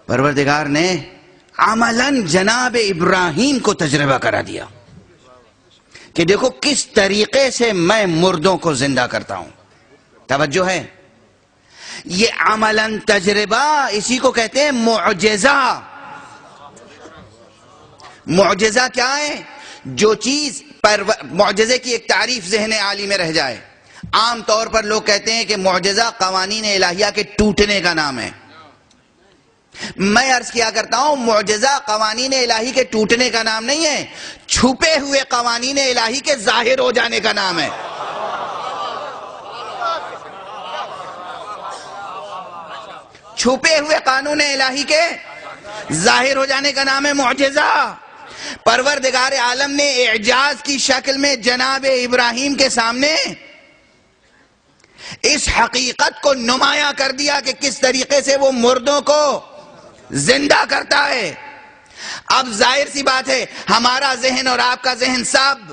پروردگار نے عملاً جناب ابراہیم کو تجربہ کرا دیا کہ دیکھو کس طریقے سے میں مردوں کو زندہ کرتا ہوں. توجہ ہے، یہ عملاً تجربہ، اسی کو کہتے ہیں معجزہ. معجزہ کیا ہے؟ جو چیز معجزے کی ایک تعریف ذہن عالی میں رہ جائے. عام طور پر لوگ کہتے ہیں کہ معجزہ قوانین الہیہ کے ٹوٹنے کا نام ہے. میں عرض کیا کرتا ہوں معجزہ قوانین الہی کے ٹوٹنے کا نام نہیں ہے، چھپے ہوئے قوانین الہی کے ظاہر ہو جانے کا نام ہے. چھپے ہوئے قانون الہی کے ظاہر ہو جانے کا نام ہے معجزہ. پروردگار عالم نے اعجاز کی شکل میں جناب ابراہیم کے سامنے اس حقیقت کو نمایاں کر دیا کہ کس طریقے سے وہ مردوں کو زندہ کرتا ہے. اب ظاہر سی بات ہے ہمارا ذہن اور آپ کا ذہن سب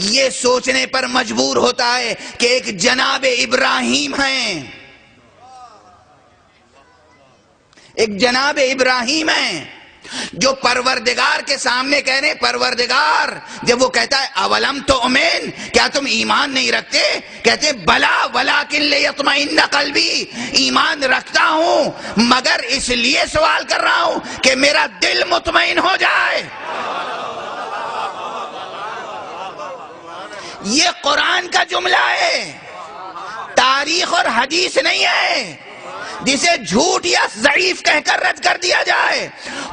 یہ سوچنے پر مجبور ہوتا ہے کہ ایک جناب ابراہیم ہیں، ایک جناب ابراہیم ہیں جو پروردگار کے سامنے کہہ رہے ہیں پروردگار. جب وہ کہتا ہے اولم تؤمن، کیا تم ایمان نہیں رکھتے؟ کہتے ہیں بلا ولکن لیطمئن قلبی، ایمان رکھتا ہوں مگر اس لیے سوال کر رہا ہوں کہ میرا دل مطمئن ہو جائے. یہ قرآن کا جملہ ہے، تاریخ اور حدیث نہیں ہے جسے جھوٹ یا ضعیف کہہ کر رد کر دیا جائے.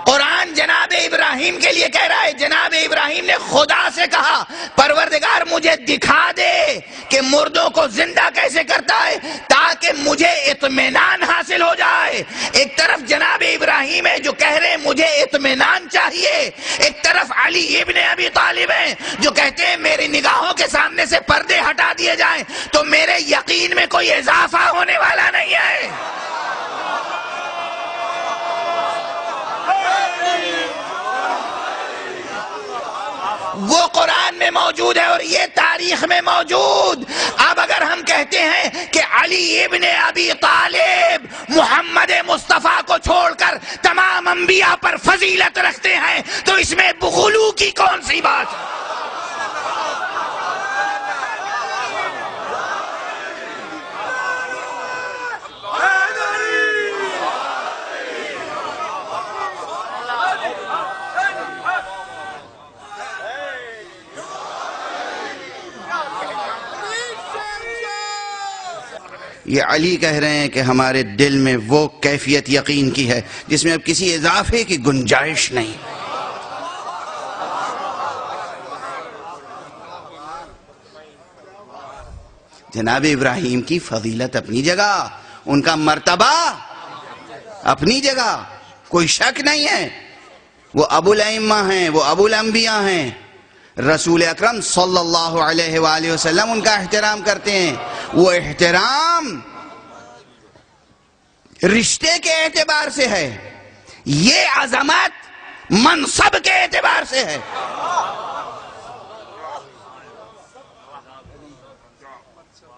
قرآن جناب ابراہیم کے لیے کہہ رہا ہے. جناب ابراہیم نے خدا سے کہا پروردگار مجھے دکھا دے کہ مردوں کو زندہ کیسے کرتا ہے تاکہ مجھے اطمینان حاصل ہو جائے. ایک طرف جناب ابراہیم ہے جو کہہ رہے ہیں مجھے اطمینان چاہیے، ایک طرف علی ابن ابی طالب ہیں جو کہتے ہیں میری نگاہوں کے سامنے سے پردے ہٹا دیے جائیں تو میرے یقین میں کوئی اضافہ ہونے والا نہیں ہے. وہ قرآن میں موجود ہے اور یہ تاریخ میں موجود. اب اگر ہم کہتے ہیں کہ علی ابن ابی طالب محمد مصطفیٰ کو چھوڑ کر تمام انبیاء پر فضیلت رکھتے ہیں تو اس میں بغلو کی کون سی بات ہے؟ یہ علی کہہ رہے ہیں کہ ہمارے دل میں وہ کیفیت یقین کی ہے جس میں اب کسی اضافے کی گنجائش نہیں. جناب ابراہیم کی فضیلت اپنی جگہ، ان کا مرتبہ اپنی جگہ، کوئی شک نہیں ہے. وہ ابو الائمہ ہیں، وہ ابو الانبیاء ہیں. رسول اکرم صلی اللہ علیہ وآلہ وسلم ان کا احترام کرتے ہیں. وہ احترام رشتے کے اعتبار سے ہے، یہ عظمت منصب کے اعتبار سے ہے.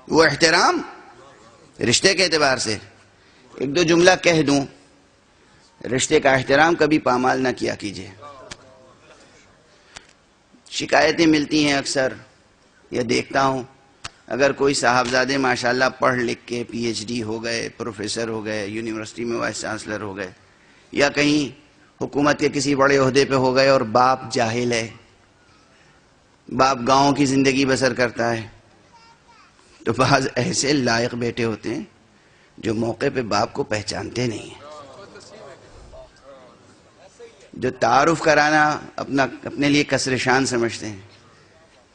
وہ احترام رشتے کے اعتبار سے. ایک دو جملہ کہہ دوں، رشتے کا احترام کبھی پامال نہ کیا کیجیے. شکایتیں ملتی ہیں اکثر، یہ دیکھتا ہوں اگر کوئی صاحبزادے ماشاءاللہ پڑھ لکھ کے پی ایچ ڈی ہو گئے، پروفیسر ہو گئے، یونیورسٹی میں وائس چانسلر ہو گئے، یا کہیں حکومت کے کسی بڑے عہدے پہ ہو گئے اور باپ جاہل ہے، باپ گاؤں کی زندگی بسر کرتا ہے، تو بعض ایسے لائق بیٹے ہوتے ہیں جو موقع پہ باپ کو پہچانتے نہیں ہیں، جو تعارف کرانا اپنے لیے کسر شان سمجھتے ہیں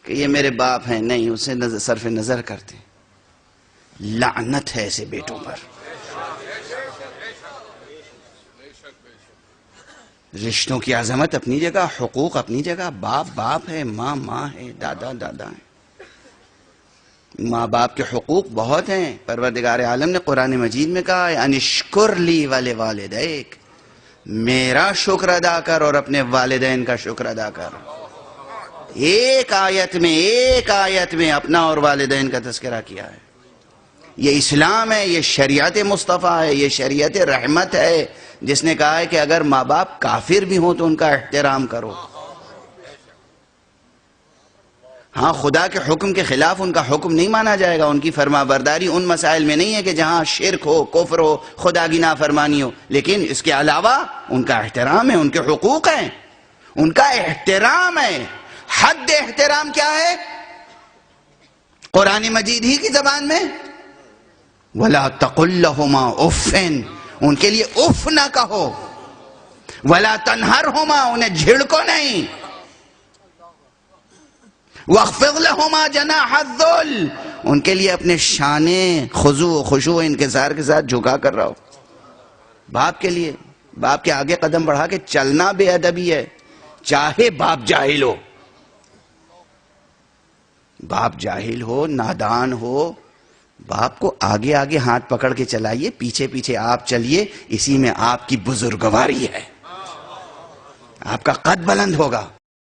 کہ یہ میرے باپ ہیں، نہیں، اسے صرف نظر کرتے ہیں. لعنت ہے ایسے بیٹوں پر. رشتوں کی عظمت اپنی جگہ، حقوق اپنی جگہ. باپ باپ ہے، ماں ماں ہے، دادا دادا ہے. ماں باپ کے حقوق بہت ہیں. پروردگار عالم نے قرآن مجید میں کہا ہے انشکر لی ولوالدیک، میرا شکر ادا کر اور اپنے والدین کا شکر ادا کر. ایک آیت میں اپنا اور والدین کا تذکرہ کیا ہے. یہ اسلام ہے، یہ شریعت مصطفیٰ ہے، یہ شریعت رحمت ہے، جس نے کہا ہے کہ اگر ماں باپ کافر بھی ہوں تو ان کا احترام کرو. ہاں، خدا کے حکم کے خلاف ان کا حکم نہیں مانا جائے گا. ان کی فرما برداری ان مسائل میں نہیں ہے کہ جہاں شرک ہو، کفر ہو، خدا کی نافرمانی ہو، لیکن اس کے علاوہ ان کا احترام ہے، ان کے حقوق ہیں، ان کا احترام ہے. حد احترام کیا ہے؟ قرآن مجید ہی کی زبان میں وَلَا تَقُلْ لَهُمَا اُفٍّ، ان کے لیے اف نہ کہو. وَلَا تَنْهَرْهُمَا، انہیں جھڑکو نہیں. وَاخْفِضْ لَهُمَا جَنَاحَ الذُّلِّ، ان کے لیے اپنے شانے خضوع و خشوع انکسار کے ساتھ جھکا کر رہو. باپ کے لیے، باپ کے آگے قدم بڑھا کے چلنا بے ادبی ہے، چاہے باپ جاہل ہو. باپ جاہل ہو، نادان ہو، باپ کو آگے آگے ہاتھ پکڑ کے چلائیے، پیچھے پیچھے آپ چلیے. اسی میں آپ کی بزرگواری ہے، آپ کا قد بلند ہوگا.